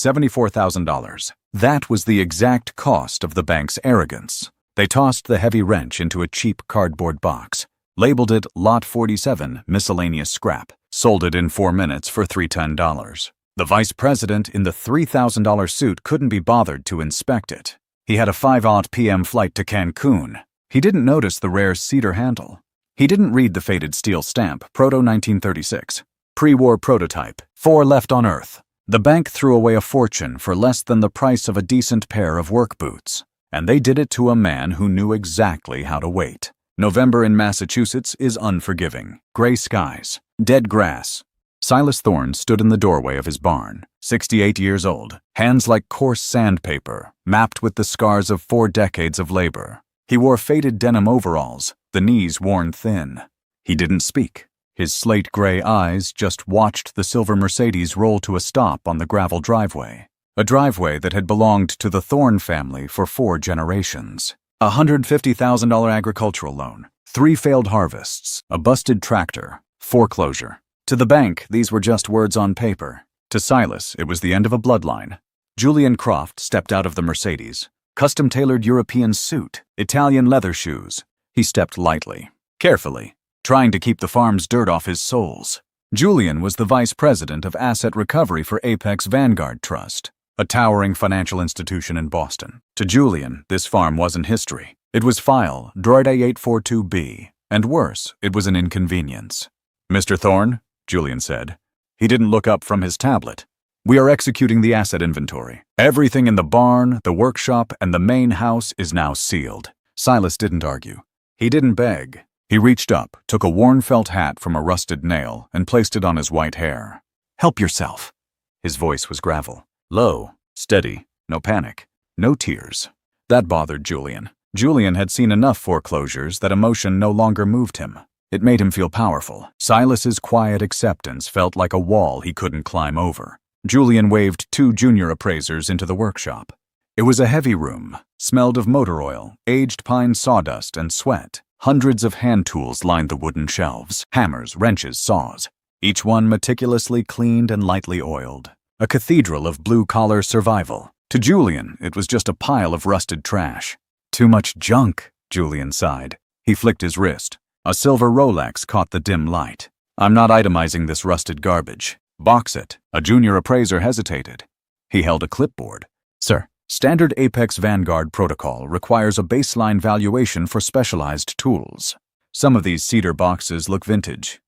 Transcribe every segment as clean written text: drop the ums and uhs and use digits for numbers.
$74,000. That was the exact cost of the bank's arrogance. They tossed the heavy wrench into a cheap cardboard box, labeled it Lot 47 Miscellaneous Scrap, sold it in 4 minutes for $310. The vice president in the $3,000 suit couldn't be bothered to inspect it. He had a 5 p.m. flight to Cancun. He didn't notice the rare cedar handle. He didn't read the faded steel stamp, Proto-1936. Pre-war prototype, 4 left on Earth. The bank threw away a fortune for less than the price of a decent pair of work boots. And they did it to a man who knew exactly how to wait. November in Massachusetts is unforgiving. Gray skies, dead grass. Silas Thorne stood in the doorway of his barn, 68 years old, hands like coarse sandpaper, mapped with the scars of 4 decades of labor. He wore faded denim overalls, the knees worn thin. He didn't speak. His slate-gray eyes just watched the silver Mercedes roll to a stop on the gravel driveway. A driveway that had belonged to the Thorne family for 4 generations. A $150,000 agricultural loan, 3 failed harvests, a busted tractor, foreclosure. To the bank, these were just words on paper. To Silas, it was the end of a bloodline. Julian Croft stepped out of the Mercedes. Custom-tailored European suit, Italian leather shoes. He stepped lightly, carefully, trying to keep the farm's dirt off his soles. Julian was the vice president of asset recovery for Apex Vanguard Trust, a towering financial institution in Boston. To Julian, this farm wasn't history. It was file, Droid A842B, and worse, it was an inconvenience. "Mr. Thorne," Julian said. He didn't look up from his tablet. "We are executing the asset inventory. Everything in the barn, the workshop, and the main house is now sealed." Silas didn't argue. He didn't beg. He reached up, took a worn felt hat from a rusted nail, and placed it on his white hair. "Help yourself." His voice was gravel. Low, steady, no panic, no tears. That bothered Julian. Julian had seen enough foreclosures that emotion no longer moved him. It made him feel powerful. Silas's quiet acceptance felt like a wall he couldn't climb over. Julian waved 2 junior appraisers into the workshop. It was a heavy room, smelled of motor oil, aged pine sawdust, and sweat. Hundreds of hand tools lined the wooden shelves, hammers, wrenches, saws, each one meticulously cleaned and lightly oiled. A cathedral of blue-collar survival. To Julian, it was just a pile of rusted trash. "Too much junk," Julian sighed. He flicked his wrist. A silver Rolex caught the dim light. "I'm not itemizing this rusted garbage. Box it." A junior appraiser hesitated. He held a clipboard. "Sir, standard Apex Vanguard protocol requires a baseline valuation for specialized tools. Some of these cedar boxes look vintage."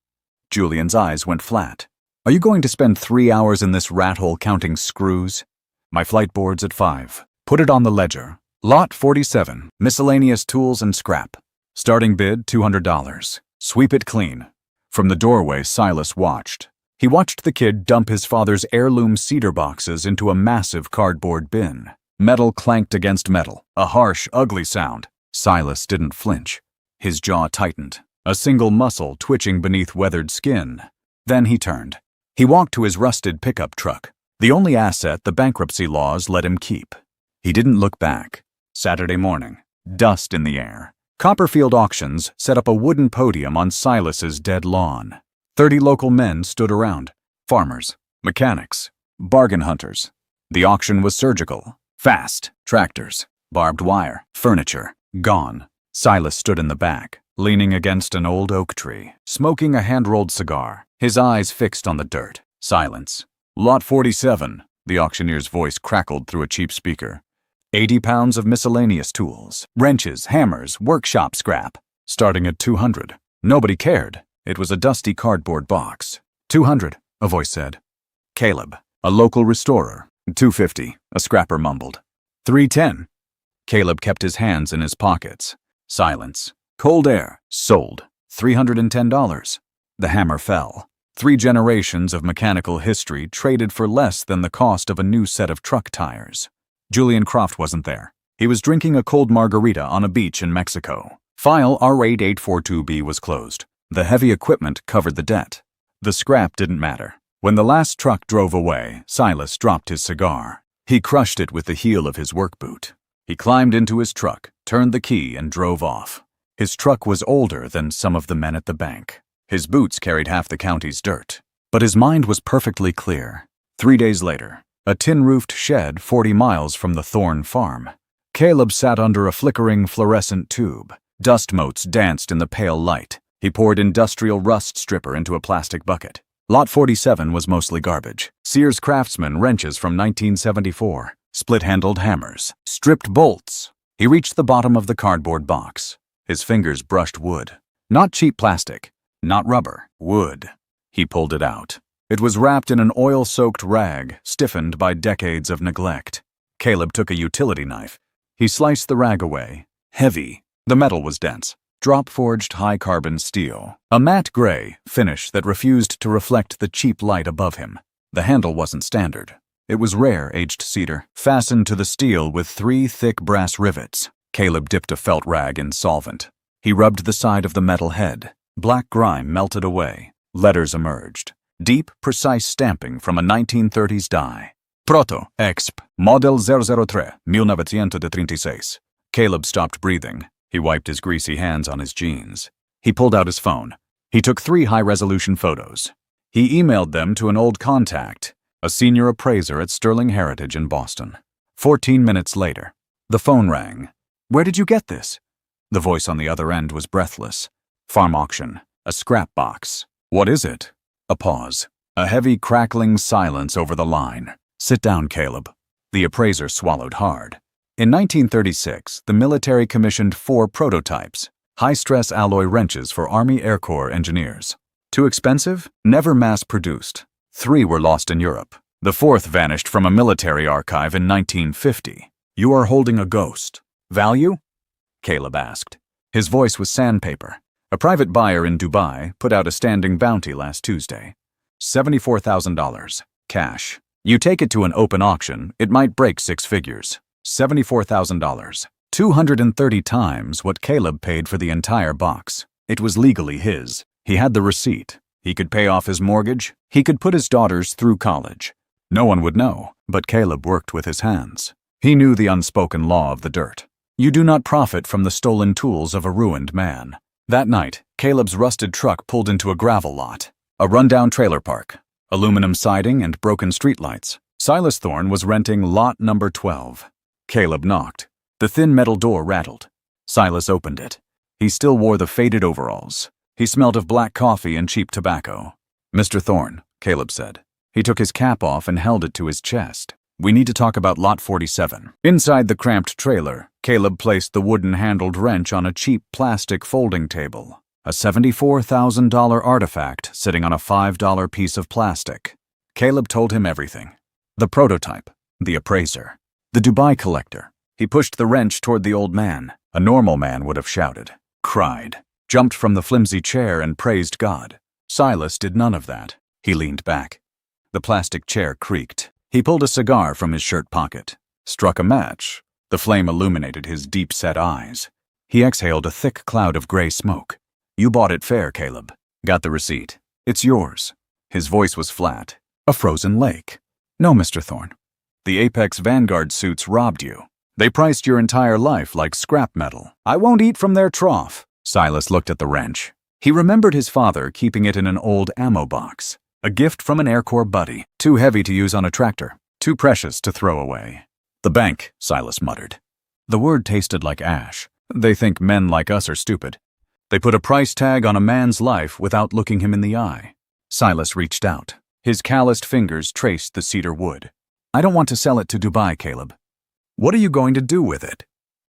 Julian's eyes went flat. "Are you going to spend 3 hours in this rat hole counting screws?" "My flight board's at 5. Put it on the ledger. Lot 47, miscellaneous tools and scrap. Starting bid, $200. Sweep it clean." From the doorway, Silas watched. He watched the kid dump his father's heirloom cedar boxes into a massive cardboard bin. Metal clanked against metal, a harsh, ugly sound. Silas didn't flinch. His jaw tightened, a single muscle twitching beneath weathered skin. Then he turned. He walked to his rusted pickup truck, the only asset the bankruptcy laws let him keep. He didn't look back. Saturday morning, dust in the air. Copperfield Auctions set up a wooden podium on Silas's dead lawn. 30 local men stood around. Farmers, mechanics, bargain hunters. The auction was surgical. Fast. Tractors, barbed wire, furniture, gone. Silas stood in the back, leaning against an old oak tree, smoking a hand-rolled cigar, his eyes fixed on the dirt. Silence. "Lot 47, the auctioneer's voice crackled through a cheap speaker. 80 pounds of miscellaneous tools, wrenches, hammers, workshop scrap, starting at 200. Nobody cared. It was a dusty cardboard box. 200, a voice said. Caleb, a local restorer. 250, a scrapper mumbled. 310. Caleb kept his hands in his pockets. Silence. Cold air. Sold. $310. The hammer fell. 3 generations of mechanical history traded for less than the cost of a new set of truck tires. Julian Croft wasn't there. He was drinking a cold margarita on a beach in Mexico. File R8842B was closed. The heavy equipment covered the debt. The scrap didn't matter. When the last truck drove away, Silas dropped his cigar. He crushed it with the heel of his work boot. He climbed into his truck, turned the key, and drove off. His truck was older than some of the men at the bank. His boots carried half the county's dirt. But his mind was perfectly clear. 3 days later, a tin-roofed shed 40 miles from the Thorne farm. Caleb sat under a flickering fluorescent tube. Dust motes danced in the pale light. He poured industrial rust stripper into a plastic bucket. Lot 47 was mostly garbage. Sears Craftsman wrenches from 1974, split-handled hammers, stripped bolts. He reached the bottom of the cardboard box. His fingers brushed wood. Not cheap plastic, not rubber, wood. He pulled it out. It was wrapped in an oil-soaked rag, stiffened by decades of neglect. Caleb took a utility knife. He sliced the rag away. Heavy. The metal was dense. Drop-forged high-carbon steel. A matte gray finish that refused to reflect the cheap light above him. The handle wasn't standard. It was rare aged cedar, fastened to the steel with 3 thick brass rivets. Caleb dipped a felt rag in solvent. He rubbed the side of the metal head. Black grime melted away. Letters emerged. Deep, precise stamping from a 1930s die. Proto, exp, Model 003, 1936. Caleb stopped breathing. He wiped his greasy hands on his jeans. He pulled out his phone. He took 3 high-resolution photos. He emailed them to an old contact, a senior appraiser at Sterling Heritage in Boston. 14 minutes later, the phone rang. "Where did you get this?" The voice on the other end was breathless. "Farm auction. A scrap box." "What is it?" A pause. A heavy, crackling silence over the line. "Sit down, Caleb." The appraiser swallowed hard. In 1936, the military commissioned 4 prototypes, high-stress alloy wrenches for Army Air Corps engineers. Too expensive? Never mass-produced. 3 were lost in Europe. The 4th vanished from a military archive in 1950. "You are holding a ghost. Value?" Caleb asked. His voice was sandpaper. A private buyer in Dubai put out a standing bounty last Tuesday. $74,000. Cash. You take it to an open auction, it might break 6 figures. $74,000. 230 times what Caleb paid for the entire box. It was legally his. He had the receipt. He could pay off his mortgage. He could put his daughters through college. No one would know, but Caleb worked with his hands. He knew the unspoken law of the dirt. You do not profit from the stolen tools of a ruined man. That night, Caleb's rusted truck pulled into a gravel lot. A rundown trailer park. Aluminum siding and broken streetlights. Silas Thorne was renting lot number 12. Caleb knocked. The thin metal door rattled. Silas opened it. He still wore the faded overalls. He smelled of black coffee and cheap tobacco. "Mr. Thorne," Caleb said. He took his cap off and held it to his chest. "We need to talk about lot 47. Inside the cramped trailer, Caleb placed the wooden-handled wrench on a cheap plastic folding table. A $74,000 artifact sitting on a $5 piece of plastic. Caleb told him everything. The prototype, the appraiser, the Dubai collector. He pushed the wrench toward the old man. A normal man would have shouted, cried, jumped from the flimsy chair and praised God. Silas did none of that. He leaned back. The plastic chair creaked. He pulled a cigar from his shirt pocket, struck a match. The flame illuminated his deep-set eyes. He exhaled a thick cloud of gray smoke. "You bought it fair, Caleb. Got the receipt. It's yours." His voice was flat. "A frozen lake." "No, Mr. Thorne. The Apex Vanguard suits robbed you. They priced your entire life like scrap metal. I won't eat from their trough." Silas looked at the wrench. He remembered his father keeping it in an old ammo box. A gift from an Air Corps buddy. Too heavy to use on a tractor. Too precious to throw away. "The bank," Silas muttered. The word tasted like ash. They think men like us are stupid. They put a price tag on a man's life without looking him in the eye. Silas reached out. His calloused fingers traced the cedar wood. "I don't want to sell it to Dubai, Caleb." "What are you going to do with it?"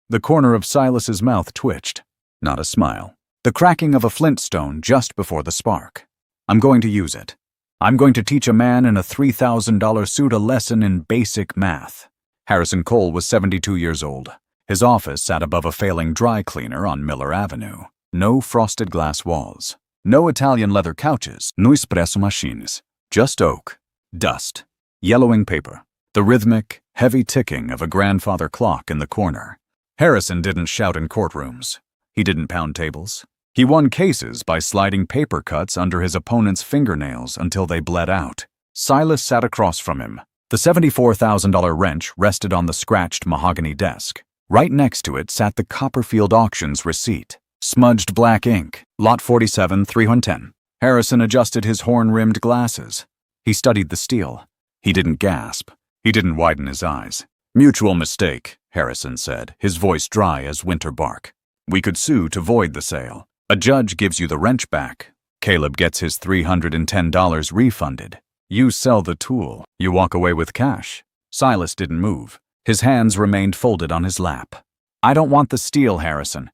The corner of Silas's mouth twitched. Not a smile. The cracking of a flintstone just before the spark. "I'm going to use it. I'm going to teach a man in a $3,000 suit a lesson in basic math." Harrison Cole was 72 years old. His office sat above a failing dry cleaner on Miller Avenue. No frosted glass walls. No Italian leather couches. No espresso machines. Just oak. Dust. Yellowing paper. The rhythmic, heavy ticking of a grandfather clock in the corner. Harrison didn't shout in courtrooms. He didn't pound tables. He won cases by sliding paper cuts under his opponent's fingernails until they bled out. Silas sat across from him. The $74,000 wrench rested on the scratched mahogany desk. Right next to it sat the Copperfield Auctions receipt. Smudged black ink. Lot 47, 310. Harrison adjusted his horn-rimmed glasses. He studied the steel. He didn't gasp. He didn't widen his eyes. Mutual mistake, Harrison said, his voice dry as winter bark. We could sue to void the sale. A judge gives you the wrench back. Caleb gets his $310 refunded. You sell the tool. You walk away with cash. Silas didn't move. His hands remained folded on his lap. I don't want the steel, Harrison.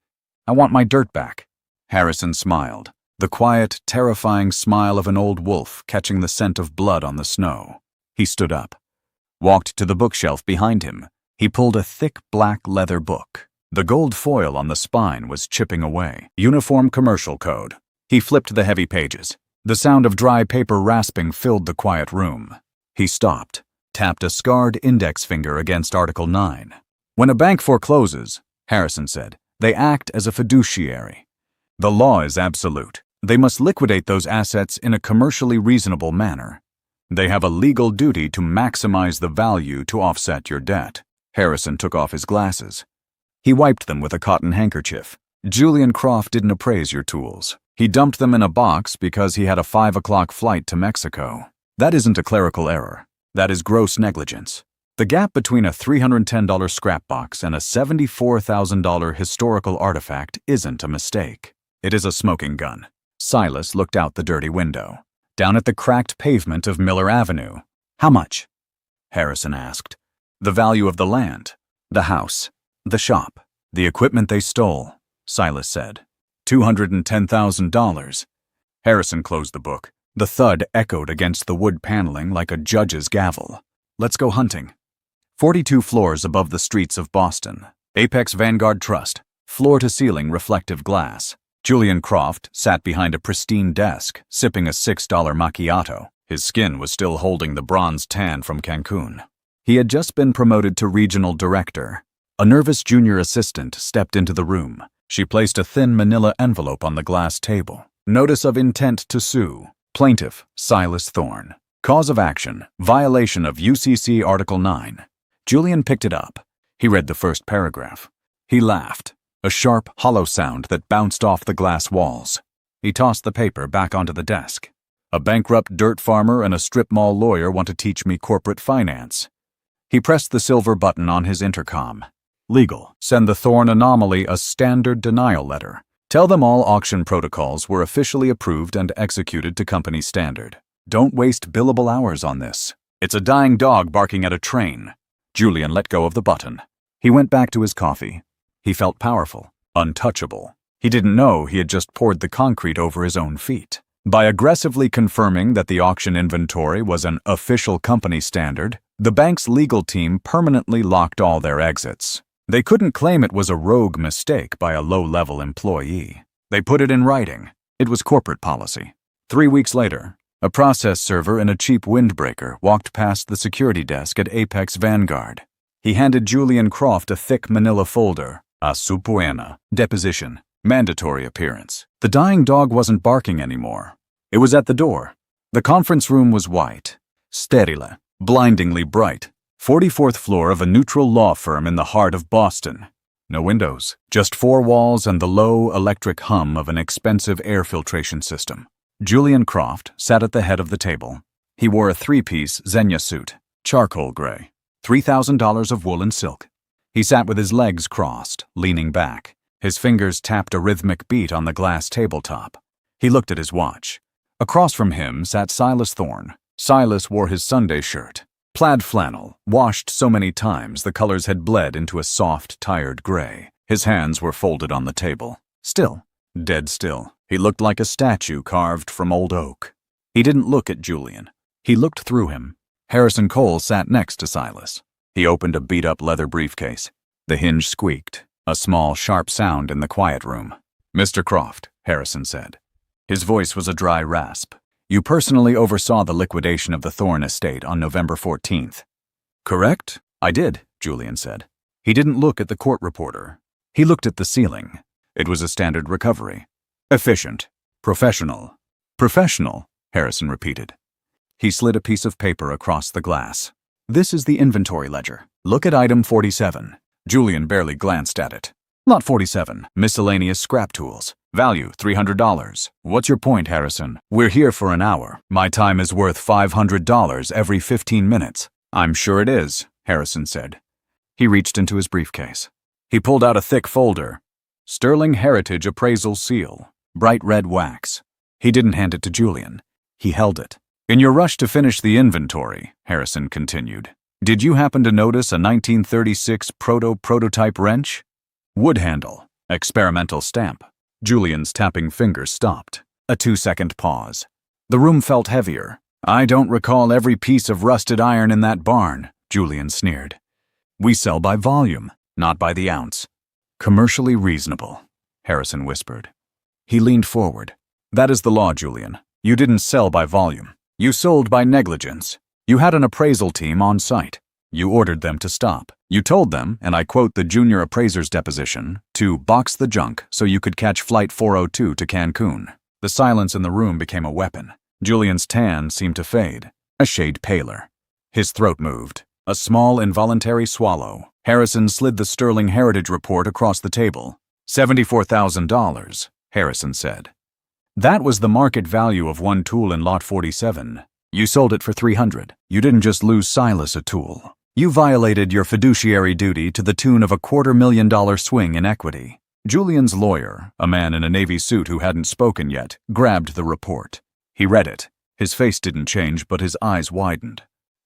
I want my dirt back. Harrison smiled, the quiet, terrifying smile of an old wolf catching the scent of blood on the snow. He stood up, walked to the bookshelf behind him. He pulled a thick black leather book. The gold foil on the spine was chipping away. Uniform Commercial Code. He flipped the heavy pages. The sound of dry paper rasping filled the quiet room. He stopped, tapped a scarred index finger against Article 9. When a bank forecloses, Harrison said, they act as a fiduciary. The law is absolute. They must liquidate those assets in a commercially reasonable manner. They have a legal duty to maximize the value to offset your debt. Harrison took off his glasses. He wiped them with a cotton handkerchief. Julian Croft didn't appraise your tools. He dumped them in a box because he had a 5 o'clock flight to Mexico. That isn't a clerical error. That is gross negligence. The gap between a $310 scrap box and a $74,000 historical artifact isn't a mistake. It is a smoking gun. Silas looked out the dirty window, down at the cracked pavement of Miller Avenue. How much? Harrison asked. The value of the land, the house, the shop, the equipment they stole, Silas said. $210,000. Harrison closed the book. The thud echoed against the wood paneling like a judge's gavel. Let's go hunting. 42 floors above the streets of Boston. Apex Vanguard Trust. Floor-to-ceiling reflective glass. Julian Croft sat behind a pristine desk, sipping a $6 macchiato. His skin was still holding the bronze tan from Cancun. He had just been promoted to regional director. A nervous junior assistant stepped into the room. She placed a thin manila envelope on the glass table. Notice of intent to sue. Plaintiff, Silas Thorne. Cause of action, violation of UCC Article 9. Julian picked it up. He read the first paragraph. He laughed, a sharp, hollow sound that bounced off the glass walls. He tossed the paper back onto the desk. A bankrupt dirt farmer and a strip mall lawyer want to teach me corporate finance. He pressed the silver button on his intercom. Legal. Send the Thorne anomaly a standard denial letter. Tell them all auction protocols were officially approved and executed to company standard. Don't waste billable hours on this. It's a dying dog barking at a train. Julian let go of the button. He went back to his coffee. He felt powerful, untouchable. He didn't know he had just poured the concrete over his own feet. By aggressively confirming that the auction inventory was an official company standard, the bank's legal team permanently locked all their exits. They couldn't claim it was a rogue mistake by a low-level employee. They put it in writing. It was corporate policy. 3 weeks later, a process server in a cheap windbreaker walked past the security desk at Apex Vanguard. He handed Julian Croft a thick manila folder. A su poena. Deposition. Mandatory appearance. The dying dog wasn't barking anymore. It was at the door. The conference room was white. Sterile. Blindingly bright. 44th floor of a neutral law firm in the heart of Boston. No windows, just 4 walls and the low electric hum of an expensive air filtration system. Julian Croft sat at the head of the table. He wore a 3-piece Xenia suit, charcoal gray, $3,000 of wool and silk. He sat with his legs crossed, leaning back. His fingers tapped a rhythmic beat on the glass tabletop. He looked at his watch. Across from him sat Silas Thorne. Silas wore his Sunday shirt. Plaid flannel, washed so many times the colors had bled into a soft, tired gray. His hands were folded on the table. Still, dead still. He looked like a statue carved from old oak. He didn't look at Julian. He looked through him. Harrison Cole sat next to Silas. He opened a beat-up leather briefcase. The hinge squeaked, a small, sharp sound in the quiet room. Mr. Croft, Harrison said. His voice was a dry rasp. You personally oversaw the liquidation of the Thorne estate on November 14th. Correct? I did, Julian said. He didn't look at the court reporter. He looked at the ceiling. It was a standard recovery. Efficient. Professional. Professional, Harrison repeated. He slid a piece of paper across the glass. This is the inventory ledger. Look at item 47. Julian barely glanced at it. Lot 47, miscellaneous scrap tools. Value, $300. What's your point, Harrison? We're here for an hour. My time is worth $500 every 15 minutes. I'm sure it is, Harrison said. He reached into his briefcase. He pulled out a thick folder. Sterling Heritage Appraisal Seal, bright red wax. He didn't hand it to Julian. He held it. In your rush to finish the inventory, Harrison continued, did you happen to notice a 1936 prototype wrench? Wood handle, experimental stamp. Julian's tapping fingers stopped. A 2-second pause. The room felt heavier. I don't recall every piece of rusted iron in that barn, Julian sneered. We sell by volume, not by the ounce. Commercially reasonable, Harrison whispered. He leaned forward. That is the law, Julian. You didn't sell by volume. You sold by negligence. You had an appraisal team on site. You ordered them to stop. You told them, and I quote the junior appraiser's deposition, to box the junk so you could catch Flight 402 to Cancun. The silence in the room became a weapon. Julian's tan seemed to fade, a shade paler. His throat moved. A small, involuntary swallow. Harrison slid the Sterling Heritage report across the table. $74,000, Harrison said. That was the market value of one tool in Lot 47. You sold it for $300. You didn't just lose Silas a tool. You violated your fiduciary duty to the tune of a $250,000 swing in equity. Julian's lawyer, a man in a navy suit who hadn't spoken yet, grabbed the report. He read it. His face didn't change, but his eyes widened.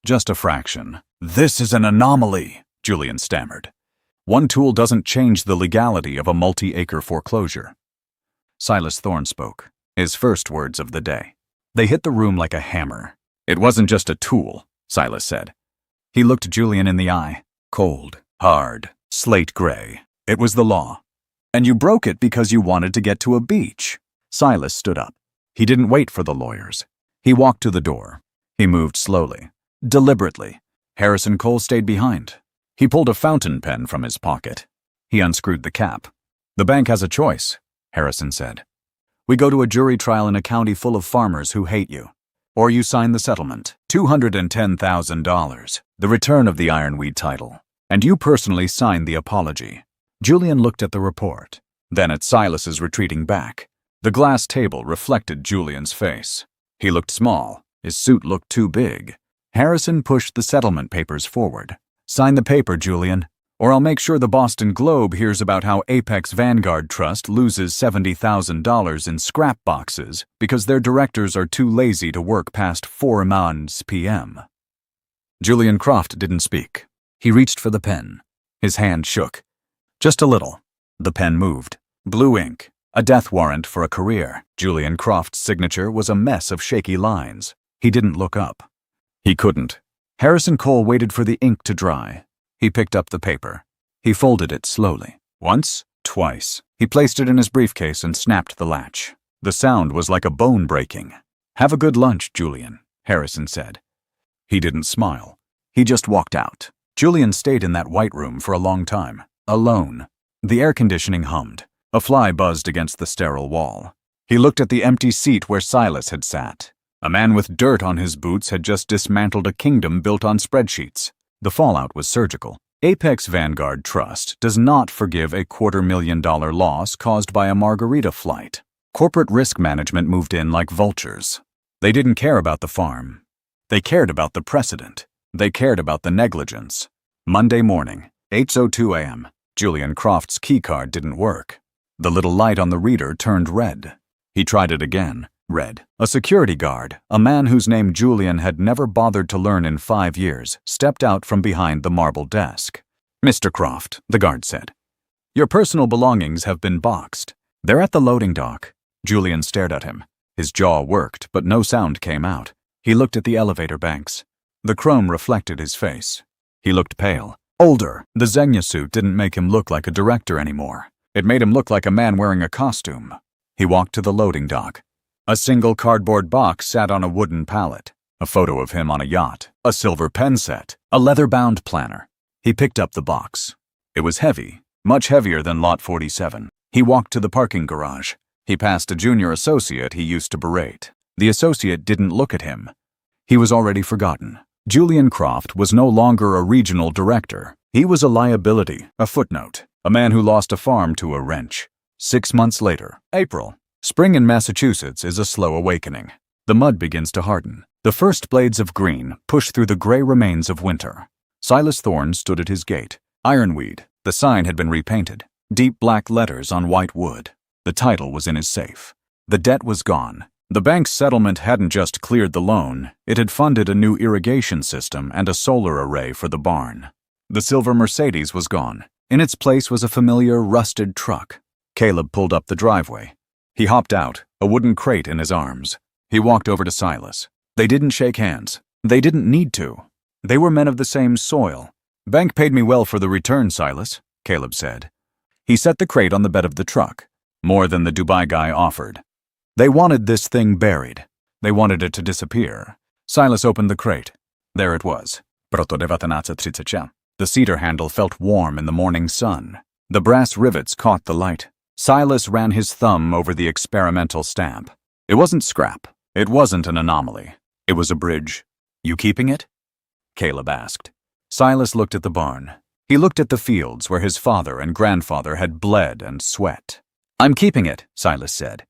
Just a fraction. This is an anomaly, Julian stammered. One tool doesn't change the legality of a multi-acre foreclosure. Silas Thorne spoke, his first words of the day. They hit the room like a hammer. It wasn't just a tool, Silas said. He looked Julian in the eye. Cold, hard, slate gray. It was the law. And you broke it because you wanted to get to a beach. Silas stood up. He didn't wait for the lawyers. He walked to the door. He moved slowly, deliberately. Harrison Cole stayed behind. He pulled a fountain pen from his pocket. He unscrewed the cap. The bank has a choice, Harrison said. We go to a jury trial in a county full of farmers who hate you. Or you sign the settlement, $210,000, the return of the Ironweed title. And you personally sign the apology. Julian looked at the report, then at Silas's retreating back. The glass table reflected Julian's face. He looked small. His suit looked too big. Harrison pushed the settlement papers forward. Sign the paper, Julian, or I'll make sure the Boston Globe hears about how Apex Vanguard Trust loses $70,000 in scrap boxes because their directors are too lazy to work past 4 p.m. Julian Croft didn't speak. He reached for the pen. His hand shook. Just a little. The pen moved. Blue ink. A death warrant for a career. Julian Croft's signature was a mess of shaky lines. He didn't look up. He couldn't. Harrison Cole waited for the ink to dry. He picked up the paper. He folded it slowly. Once, twice. He placed it in his briefcase and snapped the latch. The sound was like a bone breaking. Have a good lunch, Julian, Harrison said. He didn't smile. He just walked out. Julian stayed in that white room for a long time, alone. The air conditioning hummed. A fly buzzed against the sterile wall. He looked at the empty seat where Silas had sat. A man with dirt on his boots had just dismantled a kingdom built on spreadsheets. The fallout was surgical. Apex Vanguard Trust does not forgive a $250,000 loss caused by a margarita flight. Corporate risk management moved in like vultures. They didn't care about the farm. They cared about the precedent. They cared about the negligence. Monday morning, 8:02 a.m. Julian Croft's keycard didn't work. The little light on the reader turned red. He tried it again. Red. A security guard, a man whose name Julian had never bothered to learn in 5 years, stepped out from behind the marble desk. Mr. Croft, the guard said. Your personal belongings have been boxed. They're at the loading dock. Julian stared at him. His jaw worked, but no sound came out. He looked at the elevator banks. The chrome reflected his face. He looked pale. Older. The Xenia suit didn't make him look like a director anymore. It made him look like a man wearing a costume. He walked to the loading dock. A single cardboard box sat on a wooden pallet. A photo of him on a yacht. A silver pen set. A leather-bound planner. He picked up the box. It was heavy, much heavier than Lot 47. He walked to the parking garage. He passed a junior associate he used to berate. The associate didn't look at him. He was already forgotten. Julian Croft was no longer a regional director. He was a liability, a footnote, a man who lost a farm to a wrench. 6 months later, April. Spring in Massachusetts is a slow awakening. The mud begins to harden. The first blades of green pushed through the gray remains of winter. Silas Thorne stood at his gate. Ironweed. The sign had been repainted. Deep black letters on white wood. The title was in his safe. The debt was gone. The bank's settlement hadn't just cleared the loan, it had funded a new irrigation system and a solar array for the barn. The silver Mercedes was gone. In its place was a familiar, rusted truck. Caleb pulled up the driveway. He hopped out, a wooden crate in his arms. He walked over to Silas. They didn't shake hands. They didn't need to. They were men of the same soil. "Bank paid me well for the return, Silas," Caleb said. He set the crate on the bed of the truck. More than the Dubai guy offered. They wanted this thing buried. They wanted it to disappear. Silas opened the crate. There it was. Proto 1930. The cedar handle felt warm in the morning sun. The brass rivets caught the light. Silas ran his thumb over the experimental stamp. It wasn't scrap. It wasn't an anomaly. It was a bridge. "You keeping it?" Caleb asked. Silas looked at the barn. He looked at the fields where his father and grandfather had bled and sweat. "I'm keeping it," Silas said.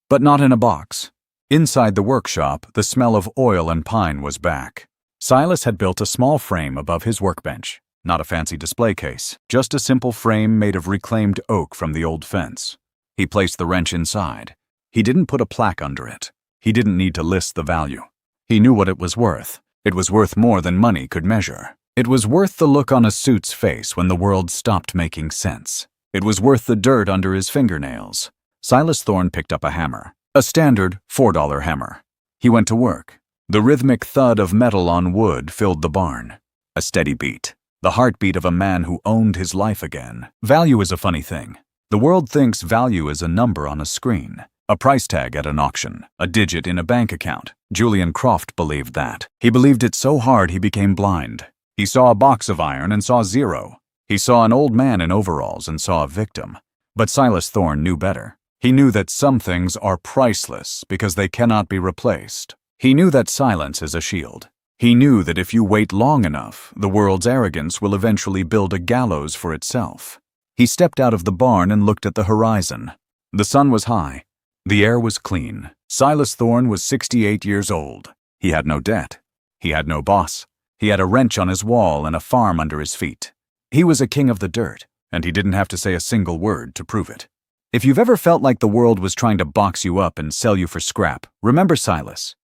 But not in a box. Inside the workshop, the smell of oil and pine was back. Silas had built a small frame above his workbench. Not a fancy display case, just a simple frame made of reclaimed oak from the old fence. He placed the wrench inside. He didn't put a plaque under it. He didn't need to list the value. He knew what it was worth. It was worth more than money could measure. It was worth the look on a suit's face when the world stopped making sense. It was worth the dirt under his fingernails. Silas Thorne picked up a hammer. A standard $4 hammer. He went to work. The rhythmic thud of metal on wood filled the barn. A steady beat. The heartbeat of a man who owned his life again. Value is a funny thing. The world thinks value is a number on a screen, a price tag at an auction, a digit in a bank account. Julian Croft believed that. He believed it so hard he became blind. He saw a box of iron and saw zero. He saw an old man in overalls and saw a victim. But Silas Thorne knew better. He knew that some things are priceless because they cannot be replaced. He knew that silence is a shield. He knew that if you wait long enough, the world's arrogance will eventually build a gallows for itself. He stepped out of the barn and looked at the horizon. The sun was high. The air was clean. Silas Thorne was 68 years old. He had no debt. He had no boss. He had a wrench on his wall and a farm under his feet. He was a king of the dirt, and he didn't have to say a single word to prove it. If you've ever felt like the world was trying to box you up and sell you for scrap, remember Silas.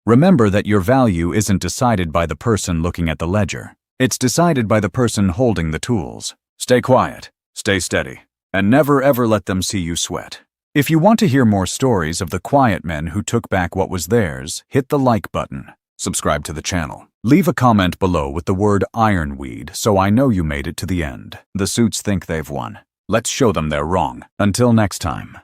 Remember that your value isn't decided by the person looking at the ledger. It's decided by the person holding the tools. Stay quiet, stay steady, and never ever let them see you sweat. If you want to hear more stories of the quiet men who took back what was theirs, hit the like button. Subscribe to the channel. Leave a comment below with the word Ironweed so I know you made it to the end. The suits think they've won. Let's show them they're wrong. Until next time.